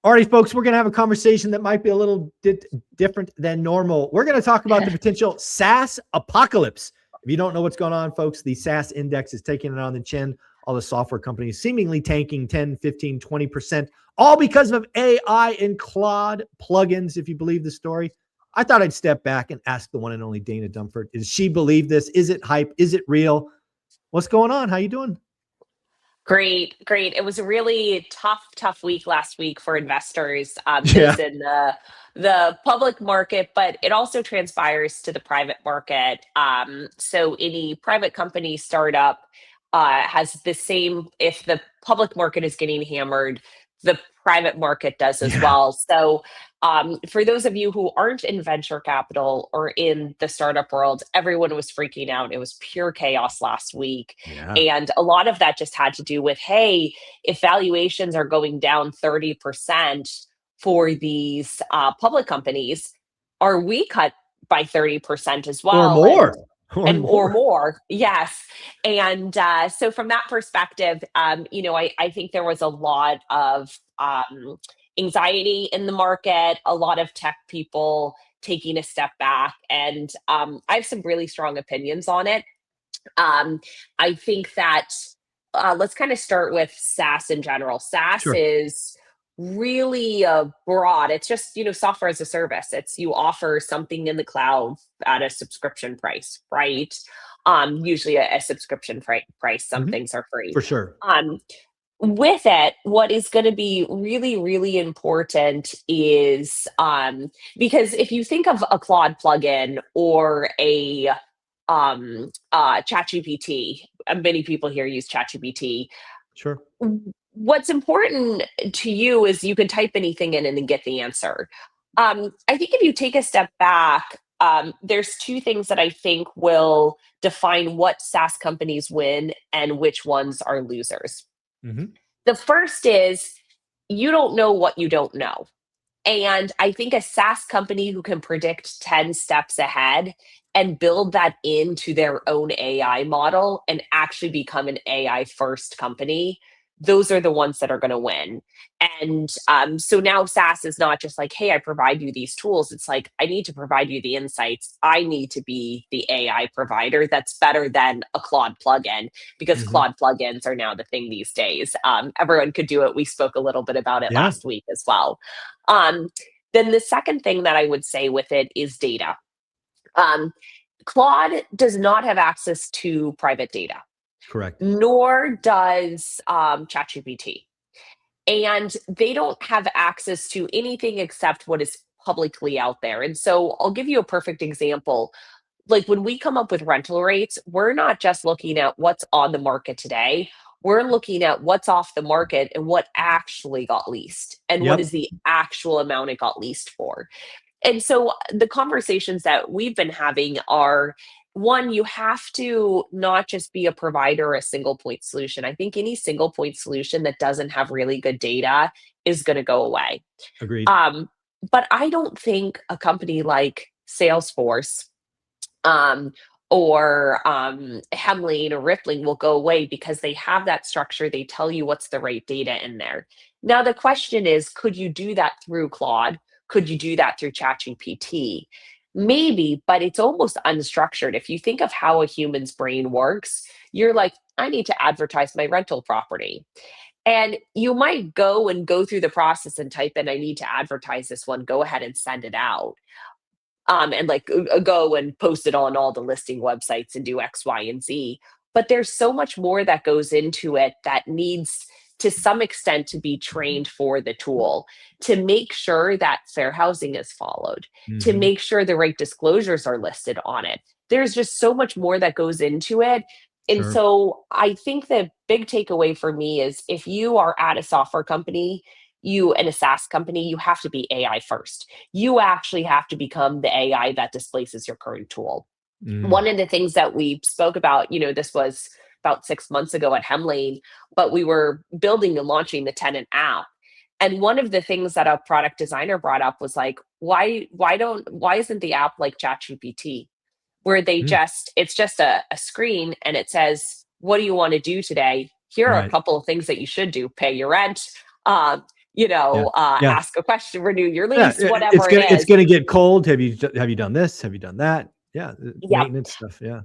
All right, folks, we're going to have a conversation that might be a little different than normal. We're going to talk about the potential SaaS apocalypse. If you don't know what's going on, folks, the SaaS index is taking it on the chin. All the software companies seemingly tanking 10, 15, 20%, all because of AI and Claude plugins, if you believe the story. I thought I'd step back and ask the one and only Dana Dumford. Does she believe this? Is it hype? Is it real? What's going on? How you doing? Great. It was a really tough week last week for investors, Yeah. those in the public market, but it also transpires to the private market. So any private company startup has the same. If the public market is getting hammered, the private market does as Yeah. well. So for those of you who aren't in venture capital or in the startup world, everyone was freaking out. It was pure chaos last week. Yeah. And a lot of that just had to do with, hey, if valuations are going down 30% for these public companies, are we cut by 30% as Or well? more. Or Or more. more, yes. And so from that perspective, I think there was a lot of anxiety in the market, a lot of tech people taking a step back, and I have some really strong opinions on it. um, I think that let's kind of start with SaaS in general. SaaS Sure. is really broad. It's just, software as a service. It's you offer something in the cloud at a subscription price, right? Usually a subscription price. Some Mhm. things are free. For sure. Um, with it, what is going to be really, really important is because if you think of a Claude plugin or a ChatGPT, many people here use ChatGPT. Sure. What's important to you is you can type anything in and then get the answer. I think if you take a step back, there's two things that I think will define what SaaS companies win and which ones are losers. Mhm. The first is you don't know what you don't know. And I think a SaaS company who can predict 10 steps ahead and build that into their own AI model and actually become an AI first company, those are the ones that are going to win. And so now SaaS is not just like, hey, I provide you these tools. It's like, I need to provide you the insights. I need to be the AI provider that's better than a Claude plugin because Mhm. Claude plugins are now the thing these days. Everyone could do it. We spoke a little bit about it Yeah. last week as well. Um, then the second thing that I would say with it is data. Um, Claude does not have access to private data, Correct. nor does ChatGPT. And they don't have access to anything except what is publicly out there. And so I'll give you a perfect example. Like when we come up with rental rates, we're not just looking at what's on the market today. We're looking at what's off the market and what actually got leased and what is Yep. the actual amount it got leased for. And so the conversations that we've been having are one, you have to not just be a provider or a single point solution. I think any single point solution that doesn't have really good data is going to go away. Agreed. Um, but I don't think a company like Salesforce um, or Hemlane or Rippling will go away because they have that structure. They tell you what's the right data in there. Now, the question is, could you do that through Claude? Could you do that through ChatGPT? Maybe, but it's almost unstructured. If you think of how a human's brain works, you're like, I need to advertise my rental property. And you might go through the process and type in, I need to advertise this one, go ahead and send it out and like go and post it on all the listing websites and do X, Y, and Z. But there's so much more that goes into it that needs to some extent to be trained for the tool to make sure that fair housing is followed, to Mhm. make sure the right disclosures are listed on it. There's just so much more that goes into it. And Sure. so I think the big takeaway for me is if you are at a software company, you and a SaaS company, you have to be AI first. You actually have to become the AI that displaces your current tool. Mm. One of the things that we spoke about, this was about 6 months ago at Hemlane, but we were building and launching the tenant app. And one of the things that a product designer brought up was like, why isn't the app like ChatGPT, where Mm. it's just a screen and it says, what do you want to do today? Here are a Right. couple of things that you should do: pay your rent, uh, Yeah. Yeah. ask a question, renew your Yeah. lease, whatever it It's is. gonna get cold. Have you done this? Have you done that? Yeah. Yep. Maintenance stuff. Yeah.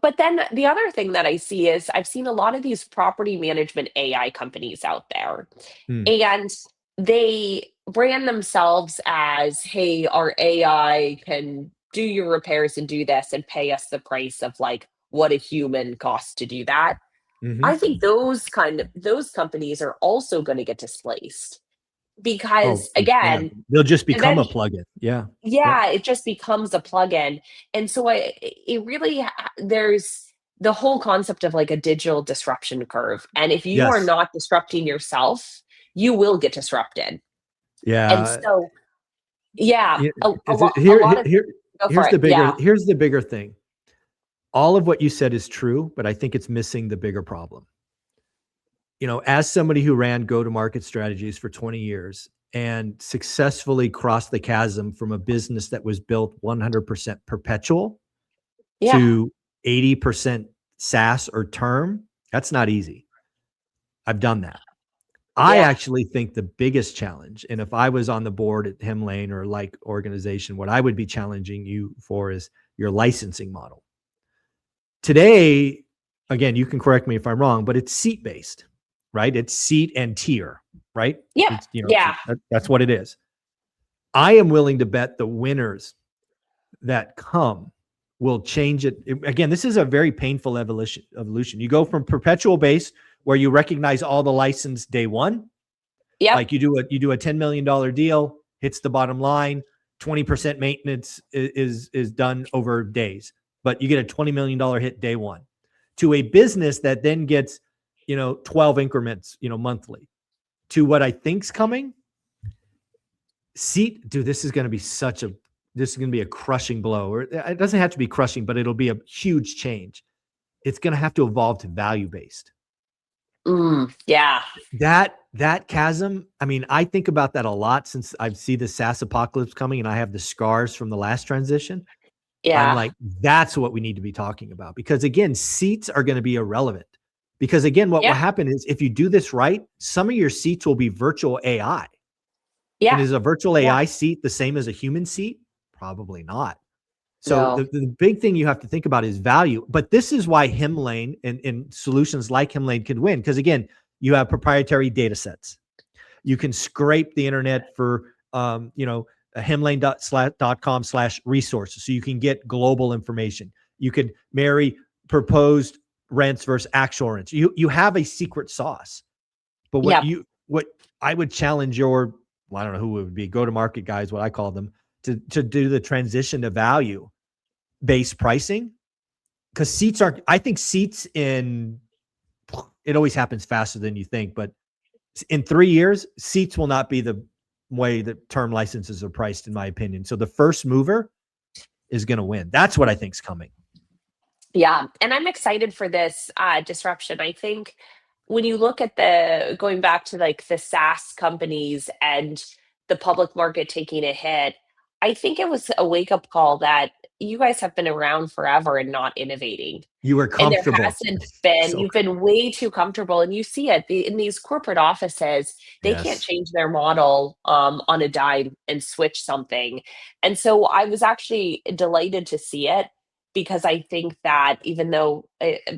But then the other thing that I see is I've seen a lot of these property management AI companies out there, Hmm. and they brand themselves as, hey, our AI can do your repairs and do this and pay us the price of like what a human costs to do that. Hmm. I think those companies are also going to get displaced Oh, because yeah. again, They'll just become a eventually, plugin. Yeah. Yep. yeah, it just becomes a plugin. And so it really there's the whole concept of like a digital disruption curve. And if you are Yes. not disrupting yourself, you will get disrupted. And Yeah. so, yeah, Yeah, a lot of go for it. Yeah. here's the bigger thing. All of what you said is true, but I think it's missing the bigger problem. As somebody who ran go-to-market strategies for 20 years and successfully crossed the chasm from a business that was built 100% perpetual Yeah. to 80% SaaS or term, that's not easy. I've done that. I Yeah. actually think the biggest challenge, and if I was on the board at Hemlane or like organization, what I would be challenging you for is your licensing model. Today, again, you can correct me if I'm wrong, but it's seat based, right? It's seat and tier, right? Yep. It's, Yeah. that's what it is. I am willing to bet the winners that come will change it. Again, this is a very painful evolution. You go from perpetual base where you recognize all the license day one. Yep. Like you do a $10 million deal, hits the bottom line, 20% maintenance is done over days, but you get a $20 million hit day one, to a business that then gets, 12 increments, monthly, to what I think's coming. Dude, this is going to be a crushing blow, or it doesn't have to be crushing, but it'll be a huge change. It's going to have to evolve to value-based. Yeah. That chasm, I mean, I think about that a lot since I see the SaaS apocalypse coming and I have the scars from the last transition. I'm Yeah. like, that's what we need to be talking about, because again, seats are going to be irrelevant, because again, what will Yeah. happen is if you do this right, some of your seats will be virtual AI. And Yeah. is a virtual Yeah. AI seat the same as a human seat? Probably not. So No. the big thing you have to think about is value. But this is why Hemlane and solutions like Hemlane can win. Because again, you have proprietary data sets. You can scrape the internet for, hemlane.com/resources. So you can get global information. You could marry proposed rents versus actual rents. You have a secret sauce. But what Yep. I would challenge I don't know who it would be, go-to-market guys, what I call them, to do the transition to value-based pricing. Because I think seats it always happens faster than you think, but in 3 years, seats will not be the way that term licenses are priced, in my opinion. So the first mover is going to win. That's what I think is coming. Yeah, and I'm excited for this disruption. I think when you look at the going back to like the SaaS companies and the public market taking a hit, I think it was a wake up call that you guys have been around forever and not innovating. You were And there comfortable. hasn't been, So you've been way too comfortable. And you see it in these corporate offices, they can't yes. change their model on a dime and switch something. And so I was actually delighted to see it because I think that even though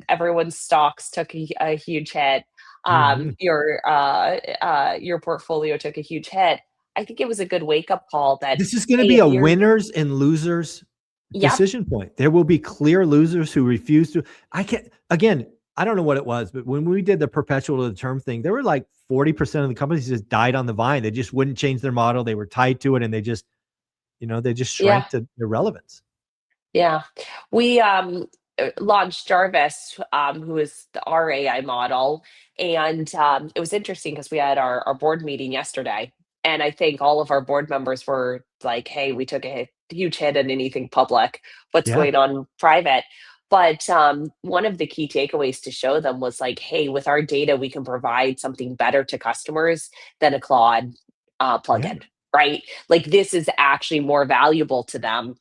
everyone's stocks took a huge hit, Mhm. your portfolio took a huge hit. I think it was a good wake up call that, This is going to hey, be if a you're, winners and losers yep, decision point. There will be clear losers who refuse to. Again, I don't know what it was, but when we did the perpetual to the term thing, there were like 40% of the companies just died on the vine. They just wouldn't change their model. They were tied to it, and they just yeah. shrank to irrelevance. Yeah. We launched Jarvis, who is our AI model. And it was interesting because we had our board meeting yesterday. And I think all of our board members were like, hey, we took a huge hit in anything public. What's Yeah. going on private? But one of the key takeaways to show them was like, hey, with our data, we can provide something better to customers than a Claude Yeah. plugin, right? Like this is actually more valuable to them,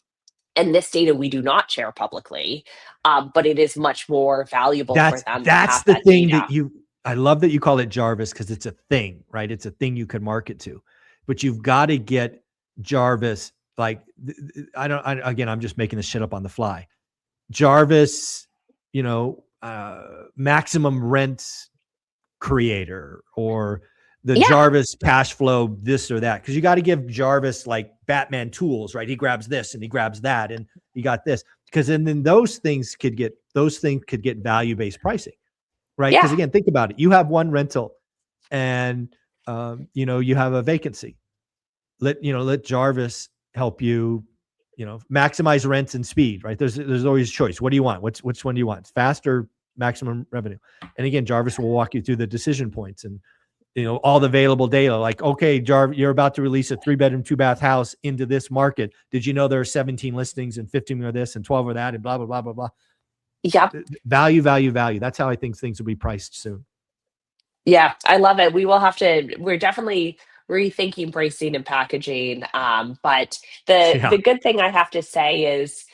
and this data we do not share publicly, but it is much more valuable for them to That's have the that thing that data. I love that you call it Jarvis because it's a thing, right? It's a thing you could market to, but you've got to get Jarvis. Like, again, I'm just making this shit up on the fly. Jarvis, maximum rent creator, or the Yeah. Jarvis cash flow, this or that. Cause you got to give Jarvis like Batman tools, right? He grabs this and he grabs that and he got this. Cause then those things could get value-based pricing, right? Cause Yeah. again, think about it. You have one rental and, you have a vacancy. Let Jarvis help you, maximize rents and speed, right? There's always choice. What do you want? Which one do you want? Fast or maximum revenue? And again, Jarvis will walk you through the decision points and, all the available data. Like, okay, Jarvis, you're about to release a 3-bedroom, 2-bath house into this market. Did you know there are 17 listings and 15 of this and 12 of that and blah, blah, blah, blah, blah. Yep. Value, value, value. That's how I think things will be priced soon. Yeah, I love it. We're definitely rethinking pricing and packaging. But the good thing I have to say is,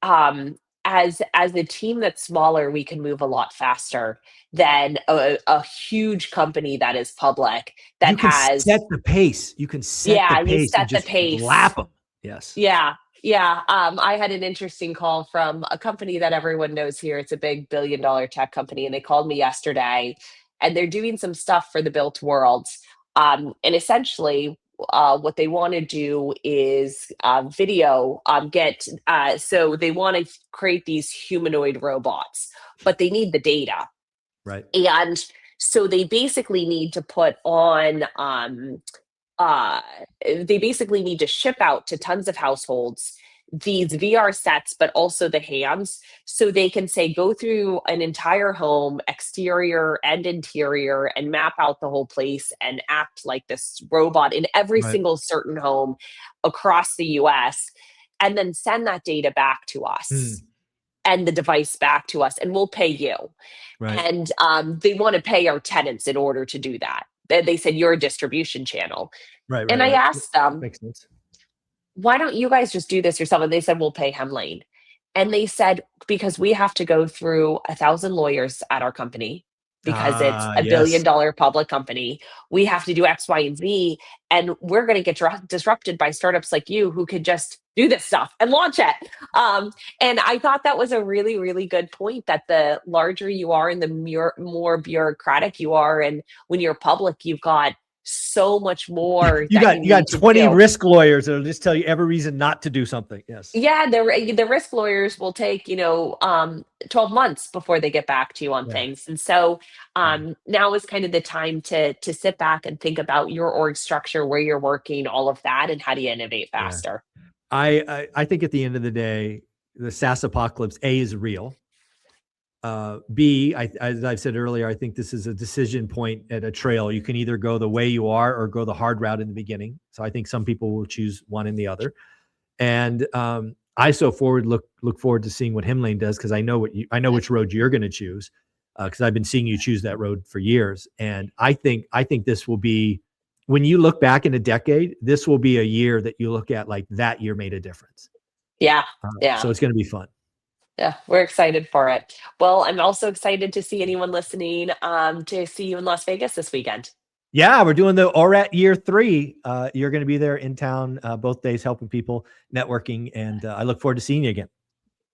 as a team that's smaller, we can move a lot faster than a huge company that is public that You can has. set the pace. You can set the pace. You set and just the pace. Lap them. Yes. Yeah. Yeah. I had an interesting call from a company that everyone knows here. It's a big $1 billion tech company. And they called me yesterday and they're doing some stuff for the built world. And essentially, what they want to do is video, so they want to create these humanoid robots, but they need the data. Right. And so they basically need to put on, uh, they basically need to ship out to tons of households these VR sets, but also the hands, so they can say, go through an entire home, exterior and interior, and map out the whole place and act like this robot in every Right. single certain home across the US, and then send that data back to us and the device back to us, and we'll pay you. Right. And they want to pay our tenants in order to do that. They said, you're a distribution channel. Right. And I asked them, Makes sense. why don't you guys just do this yourself? And they said, we'll pay Hemlane. And they said, because we have to go through 1,000 lawyers at our company, because it's a $1 billion public company. We have to do X, Y, and Z. And we're going to get disrupted by startups like you who could just do this stuff and launch it. And I thought that was a really, really good point, that the larger you are and the more bureaucratic you are, and when you're public, you've got so much more. You got 20 risk lawyers that'll just tell you every reason not to do something. Yes. Yeah, the risk lawyers will take 12 months before they get back to you on things. And so now is kind of the time to sit back and think about your org structure, where you're working, all of that, and how do you innovate faster. I think at the end of the day, the SaaS apocalypse, A, is real. B, as I've said earlier, I think this is a decision point at a trail. You can either go the way you are or go the hard route in the beginning. So I think some people will choose one and the other. And I look forward to seeing what Hemlane does, because I know which road you're going to choose, because I've been seeing you choose that road for years. And I think this will be, when you look back in a decade, this will be a year that you look at like that year made a difference. Yeah. So it's going to be fun. Yeah, we're excited for it. Well, I'm also excited to see anyone listening to see you in Las Vegas this weekend. Yeah, we're doing the ORAT year 3. You're going to be there in town both days, helping people, networking, and I look forward to seeing you again.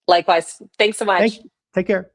Likewise. Thanks so much. Take care.